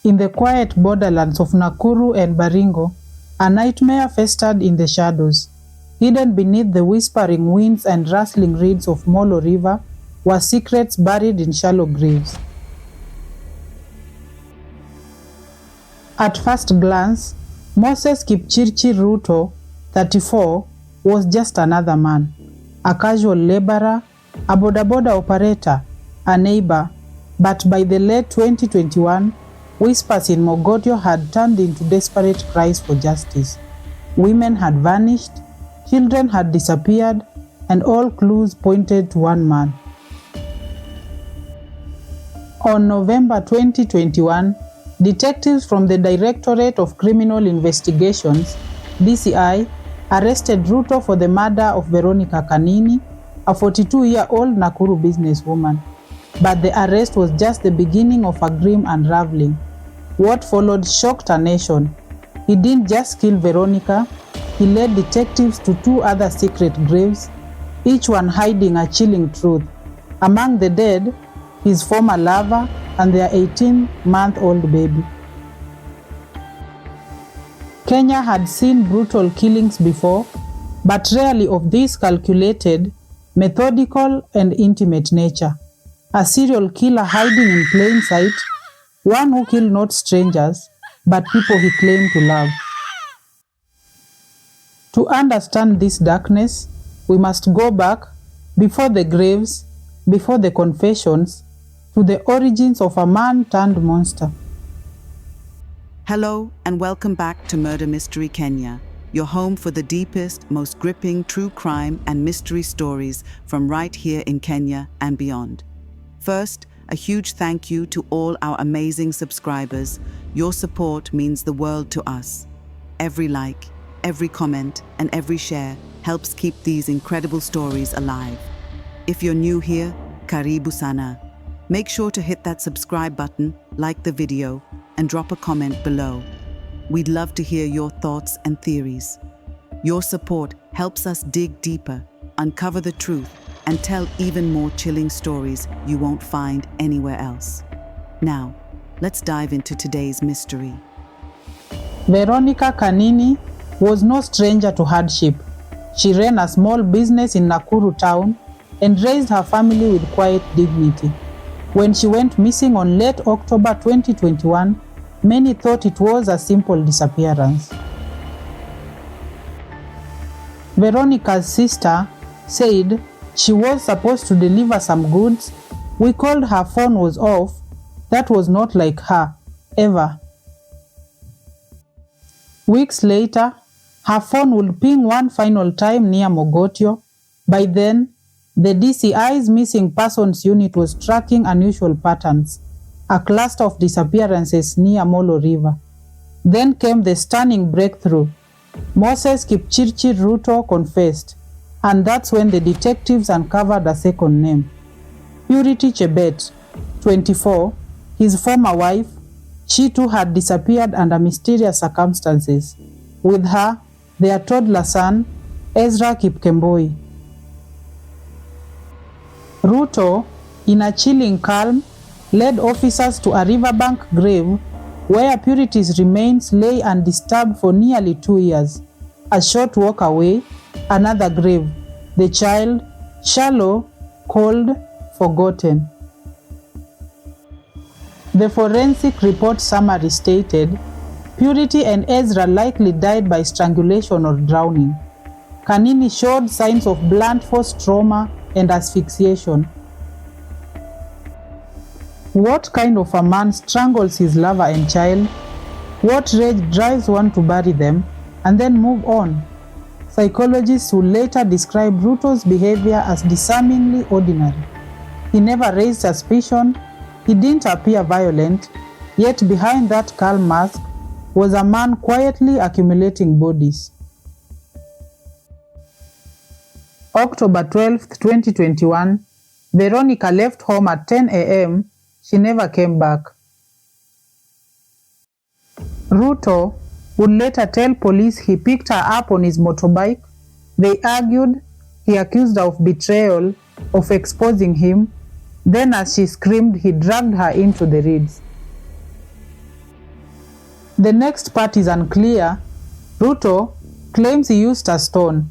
In the quiet borderlands of Nakuru and Baringo, a nightmare festered in the shadows. Hidden beneath the whispering winds and rustling reeds of Molo River were secrets buried in shallow graves. At first glance, Moses Kipchirchir Ruto, 34, was just another man, a casual laborer, a boda-boda operator, a neighbor, but by the late 2021, whispers in Mogotio had turned into desperate cries for justice. Women had vanished, children had disappeared, and all clues pointed to one man. On November 2021, detectives from the Directorate of Criminal Investigations, DCI, arrested Ruto for the murder of Veronica Kanini, a 42-year-old Nakuru businesswoman. But the arrest was just the beginning of a grim unraveling. What followed shocked a nation. He didn't just kill Veronica, he led detectives to 2 other secret graves, each one hiding a chilling truth. Among the dead, his former lover and their 18-month-old baby. Kenya had seen brutal killings before, but rarely of this calculated, methodical, and intimate nature. A serial killer hiding in plain sight, one who killed not strangers, but people he claimed to love. To understand this darkness, we must go back, before the graves, before the confessions, to the origins of a man turned monster. Hello and welcome back to Murder Mystery Kenya, your home for the deepest, most gripping true crime and mystery stories from right here in Kenya and beyond. First, a huge thank you to all our amazing subscribers. Your support means the world to us. Every like, every comment, and every share helps keep these incredible stories alive. If you're new here, karibu sana. Make sure to hit that subscribe button, like the video, and drop a comment below. We'd love to hear your thoughts and theories. Your support helps us dig deeper, uncover the truth, and tell even more chilling stories you won't find anywhere else. Now, let's dive into today's mystery. Veronica Kanini was no stranger to hardship. She ran a small business in Nakuru town and raised her family with quiet dignity. When she went missing on late October 2021, many thought it was a simple disappearance. Veronica's sister said she was supposed to deliver some goods. We called, her phone was off. That was not like her, ever. Weeks later, her phone would ping one final time near Mogotio. By then, the DCI's missing persons unit was tracking unusual patterns, a cluster of disappearances near Molo River. Then came the stunning breakthrough. Moses Kipchirchir Ruto confessed, and that's when the detectives uncovered a second name. Purity Chebet, 24, his former wife. She too had disappeared under mysterious circumstances. With her, their toddler son, Ezra Kipkemboi. Ruto, in a chilling calm, led officers to a riverbank grave where Purity's remains lay undisturbed for nearly 2 years. A short walk away, another grave, the child, shallow, cold, forgotten. The forensic report summary stated, Purity and Ezra likely died by strangulation or drowning. Kanini showed signs of blunt force trauma and asphyxiation. What kind of a man strangles his lover and child? What rage drives one to bury them and then move on? Psychologists will later describe Ruto's behavior as disarmingly ordinary. He never raised suspicion, he didn't appear violent, yet behind that calm mask was a man quietly accumulating bodies. October 12, 2021, Veronica left home at 10 a.m. She never came back. Ruto would later tell police he picked her up on his motorbike. They argued, he accused her of betrayal, of exposing him. Then as she screamed, he dragged her into the reeds. The next part is unclear. Ruto claims he used a stone.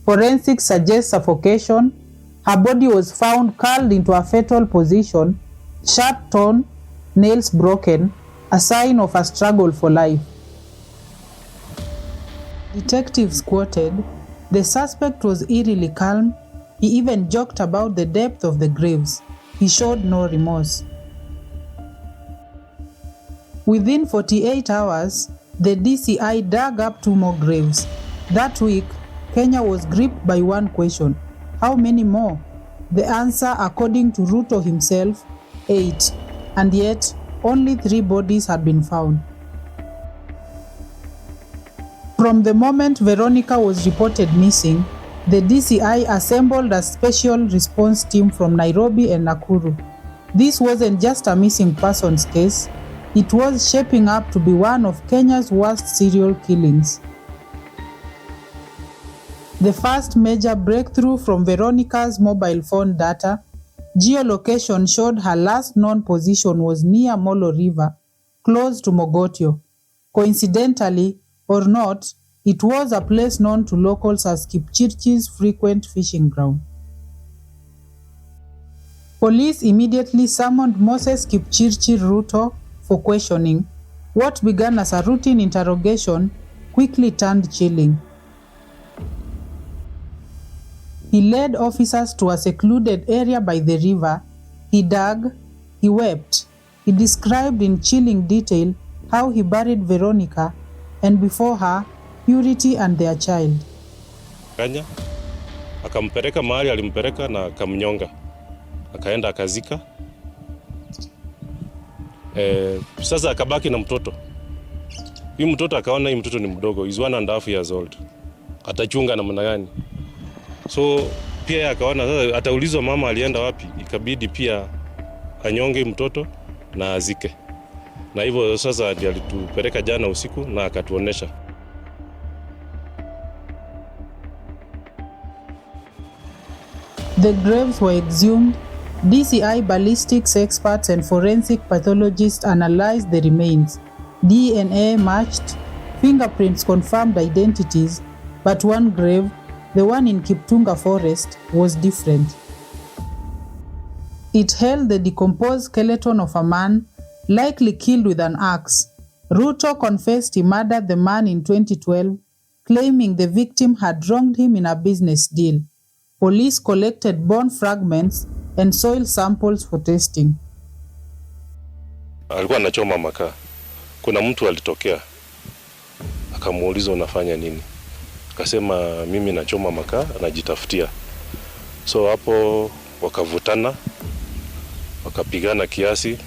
Forensics suggests suffocation. Her body was found curled into a fetal position, shirt torn, nails broken, a sign of a struggle for life. Detectives quoted, "The suspect was eerily calm. He even joked about the depth of the graves. He showed no remorse." Within 48 hours, the DCI dug up 2 more graves. That week, Kenya was gripped by one question: how many more? The answer, according to Ruto himself, 8. And yet, only 3 bodies had been found. From the moment Veronica was reported missing, the DCI assembled a special response team from Nairobi and Nakuru. This wasn't just a missing persons case, it was shaping up to be one of Kenya's worst serial killings. The first major breakthrough from Veronica's mobile phone data, geolocation showed her last known position was near Molo River, close to Mogotio. Coincidentally, or not, it was a place known to locals as Kipchirchir's frequent fishing ground. Police immediately summoned Moses Kipchirchir Ruto for questioning. What began as a routine interrogation quickly turned chilling. He led officers to a secluded area by the river. He dug, he wept. He described in chilling detail how he buried Veronica, and before her, Purity and their child. Kanya akampeleka mahali alimpeleka na akamnyonga, akaenda akazika. Sasa akabaki na mtoto. Huyu mtoto akaona huyu mtoto ni mdogo, is 1.5 years old. Atachunga namna gani? So pia akaona sasa ataulizwa mama alienda wapi, ikabidi pia anyonge mtoto na azike. Na hivyo sasa ndiye alitupeleka jana usiku na akatuonesha. The graves were exhumed. DCI ballistics experts and forensic pathologists analyzed the remains. DNA matched, fingerprints confirmed identities, but one grave, the one in Kiptunga Forest, was different. It held the decomposed skeleton of a man, likely killed with an axe. Ruto confessed he murdered the man in 2012, claiming the victim had wronged him in a business deal. Police collected bone fragments and soil samples for testing. Alikuwa anachoma makaa. Kuna mtu alitokea. Akamuuliza unafanya nini? Akasema mimi nachoma makaa, najitafutia. So hapo wakavutana, wakapigana kiasi.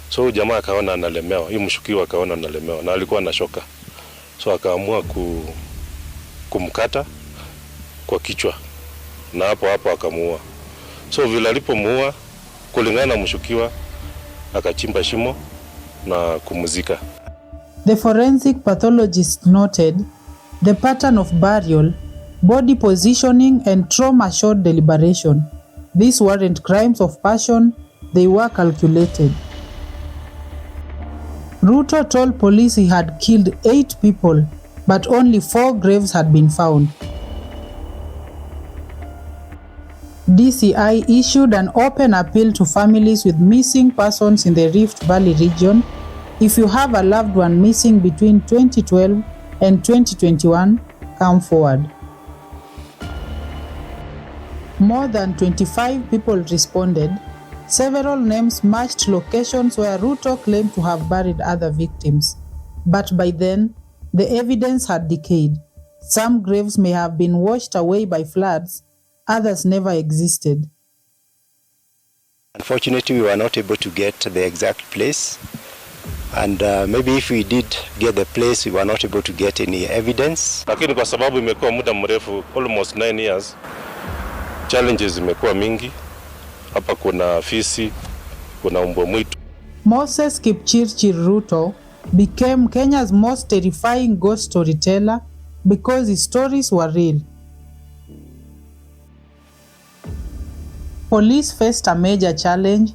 So jamaa akaona analemewa, huyu mshukiwa akaona analemewa na alikuwa anashoka. So akaamua kumkata kwa kichwa. Na hapo akamuua. So vile alipomuua, kulingana na mshukiwa, akachimba shimo na kumuzika. The forensic pathologist noted the pattern of burial, body positioning and trauma-short deliberation. These weren't crimes of passion, they were calculated. Ruto told police he had killed 8 people, but only 4 graves had been found. DCI issued an open appeal to families with missing persons in the Rift Valley region. If you have a loved one missing between 2012 and 2021, come forward. More than 25 people responded. Several names matched locations where Ruto claimed to have buried other victims. But by then, the evidence had decayed. Some graves may have been washed away by floods, others never existed. Unfortunately, we were not able to get the exact place. And maybe if we did get the place, we were not able to get any evidence. Lakini kwa sababu imekuwa muda mrefu, almost 9 years, challenges imekuwa mingi. Hapa kuna fisi, kuna mbwa mwitu. Moses Kipchirchir Ruto became Kenya's most terrifying ghost storyteller because his stories were real. Police faced a major challenge.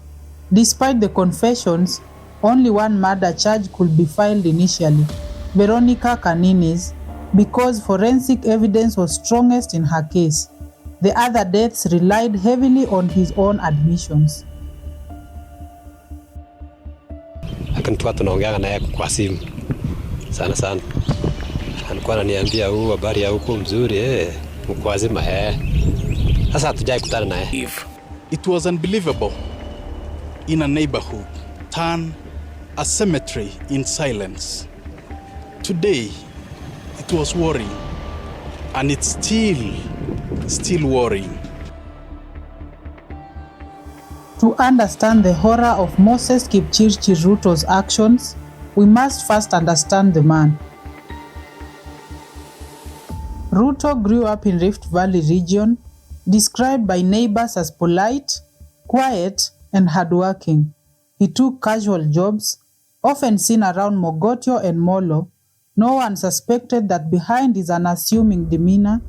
Despite the confessions, only one murder charge could be filed initially, Veronica Kanini's, because forensic evidence was strongest in her case. The other deaths relied heavily on his own admissions. Akanikuwa tunaongea naye kwa simu sana sana, alikuwa ananiambia habari ya huko mzuri uko wazima sasa hatujai kutana naye. It was unbelievable. In a neighborhood turn a cemetery in silence. Today it was worrying, and it's still worrying. To understand the horror of Moses Kipchirchir Ruto's actions, we must first understand the man. Ruto grew up in Rift Valley region, described by neighbors as polite, quiet, and hardworking. He took casual jobs, often seen around Mogotio and Molo. No one suspected that behind his unassuming demeanor,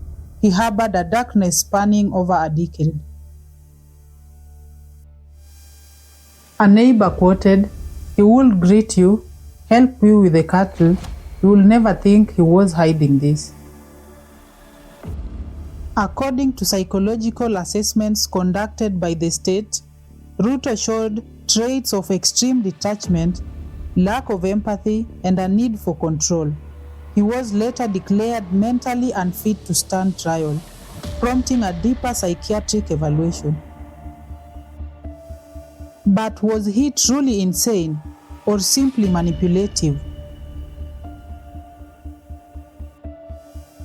he harbored a darkness spanning over a decade. A neighbor quoted, "He would greet you, help you with the cattle. You will never think he was hiding this." According to psychological assessments conducted by the state, Ruto showed traits of extreme detachment, lack of empathy, and a need for control. He was later declared mentally unfit to stand trial, prompting a deeper psychiatric evaluation. But was he truly insane or simply manipulative?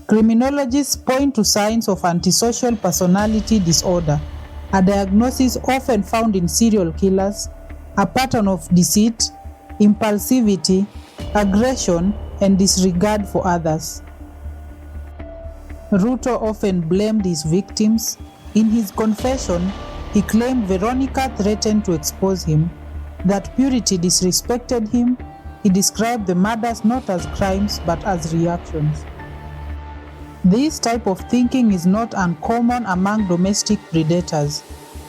Criminologists point to signs of antisocial personality disorder, a diagnosis often found in serial killers, a pattern of deceit, impulsivity, aggression, and disregard for others. Ruto often blamed his victims. In his confession, he claimed Veronica threatened to expose him, that Purity disrespected him. He described the murders not as crimes but as reactions. This type of thinking is not uncommon among domestic predators.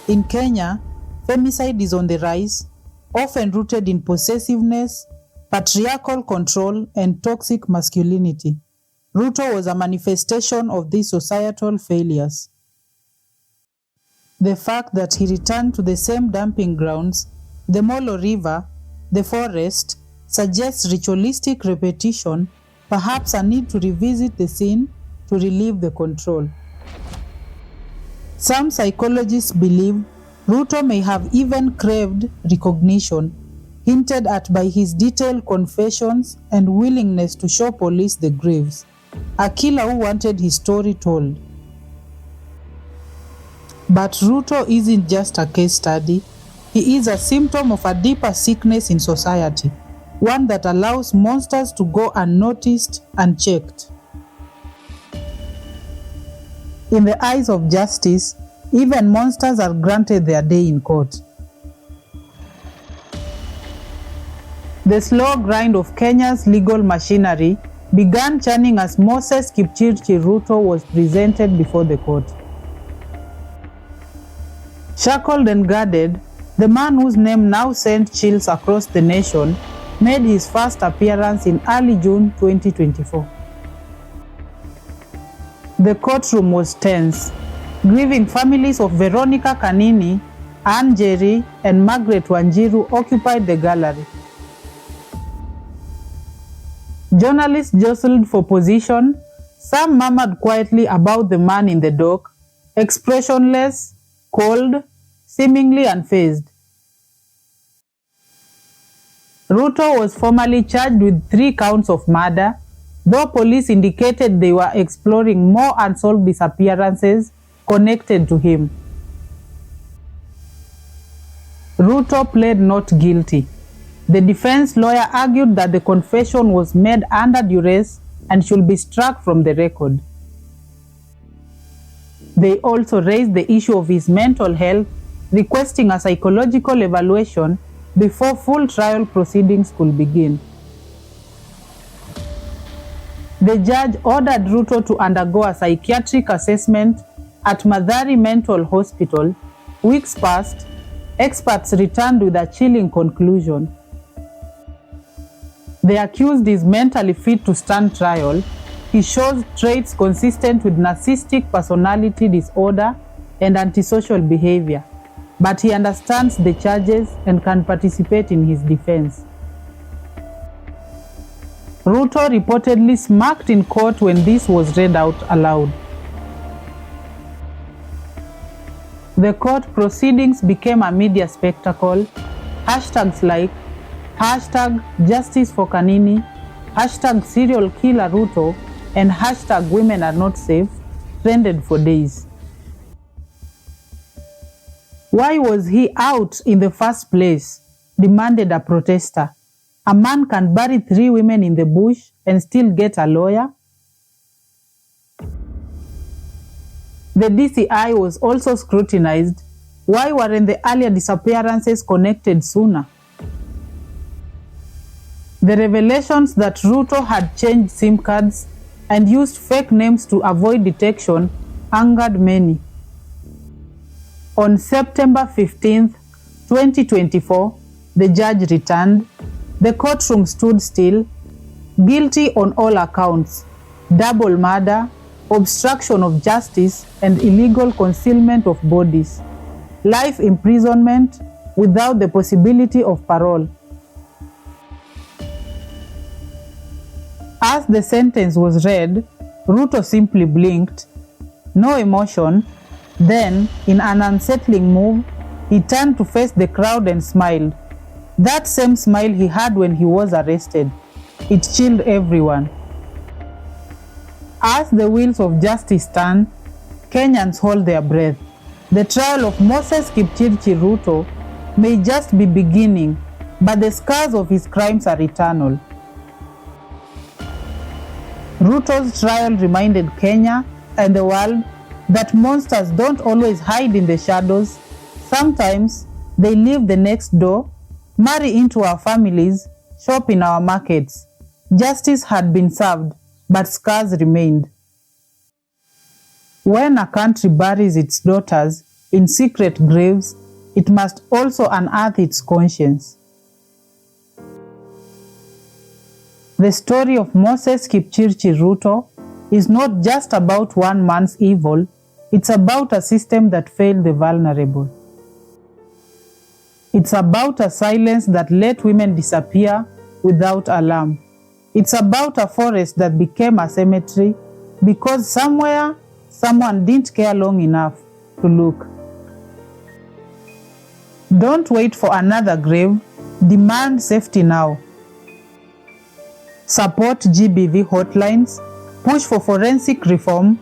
In Kenya, femicide is on the rise, often rooted in possessiveness, patriarchal control, and toxic masculinity. Ruto was a manifestation of these societal failures. The fact that he returned to the same dumping grounds, the Molo River, the forest, suggests ritualistic repetition, perhaps a need to revisit the scene to relieve the control. Some psychologists believe Ruto may have even craved recognition, hinted at by his detailed confessions and willingness to show police the graves, a killer who wanted his story told. But Ruto isn't just a case study. He is a symptom of a deeper sickness in society, one that allows monsters to go unnoticed, unchecked. In the eyes of justice, even monsters are granted their day in court. The slow grind of Kenya's legal machinery began churning as Moses Kipchirchir Ruto was presented before the court. Shackled and guarded, the man whose name now sent chills across the nation made his first appearance in early June 2024. The courtroom was tense. Grieving families of Veronica Kanini, Ann Jerry, and Margaret Wanjiru occupied the gallery. Journalists jostled for position. Some murmured quietly about the man in the dock, expressionless, cold, seemingly unfazed. Ruto was formally charged with 3 counts of murder, though police indicated they were exploring more unsolved disappearances connected to him. Ruto pled not guilty. The defense lawyer argued that the confession was made under duress and should be struck from the record. They also raised the issue of his mental health, requesting a psychological evaluation before full trial proceedings could begin. The judge ordered Ruto to undergo a psychiatric assessment at Mathari Mental Hospital. Weeks passed. Experts returned with a chilling conclusion. The accused is mentally fit to stand trial. He shows traits consistent with narcissistic personality disorder and antisocial behavior, but he understands the charges and can participate in his defense. Ruto reportedly smirked in court when this was read out aloud. The court proceedings became a media spectacle. Hashtags like #Justice for Kanini, #Serial Killer Ruto, and #Women are not safe trended for days. Why was he out in the first place? Demanded a protester. A man can bury 3 women in the bush and still get a lawyer? The DCI was also scrutinized. Why weren't the earlier disappearances connected sooner? The revelations that Ruto had changed SIM cards and used fake names to avoid detection angered many. On September 15, 2024, the judge returned. The courtroom stood still. Guilty on all accounts: double murder, obstruction of justice, and illegal concealment of bodies. Life imprisonment without the possibility of parole. As the sentence was read, Ruto simply blinked, no emotion. Then, in an unsettling move, he turned to face the crowd and smiled. That same smile he had when he was arrested. It chilled everyone. As the wheels of justice turn, Kenyans hold their breath. The trial of Moses Kipchirchir Ruto may just be beginning, but the scars of his crimes are eternal. Ruto's trial reminded Kenya and the world that monsters don't always hide in the shadows. Sometimes they live the next door, marry into our families, shop in our markets. Justice had been served, but scars remained. When a country buries its daughters in secret graves, it must also unearth its conscience. The story of Moses Kipchirchir Ruto is not just about one man's evil, it's about a system that failed the vulnerable. It's about a silence that let women disappear without alarm. It's about a forest that became a cemetery because somewhere, someone didn't care long enough to look. Don't wait for another grave, demand safety now. Support GBV hotlines, push for forensic reform,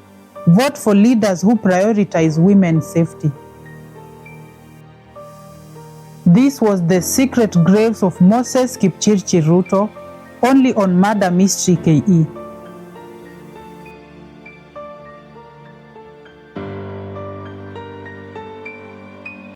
vote for leaders who prioritize women's safety. This was the secret graves of Moses Kipchirchir Ruto, only on Murder Mystery KE.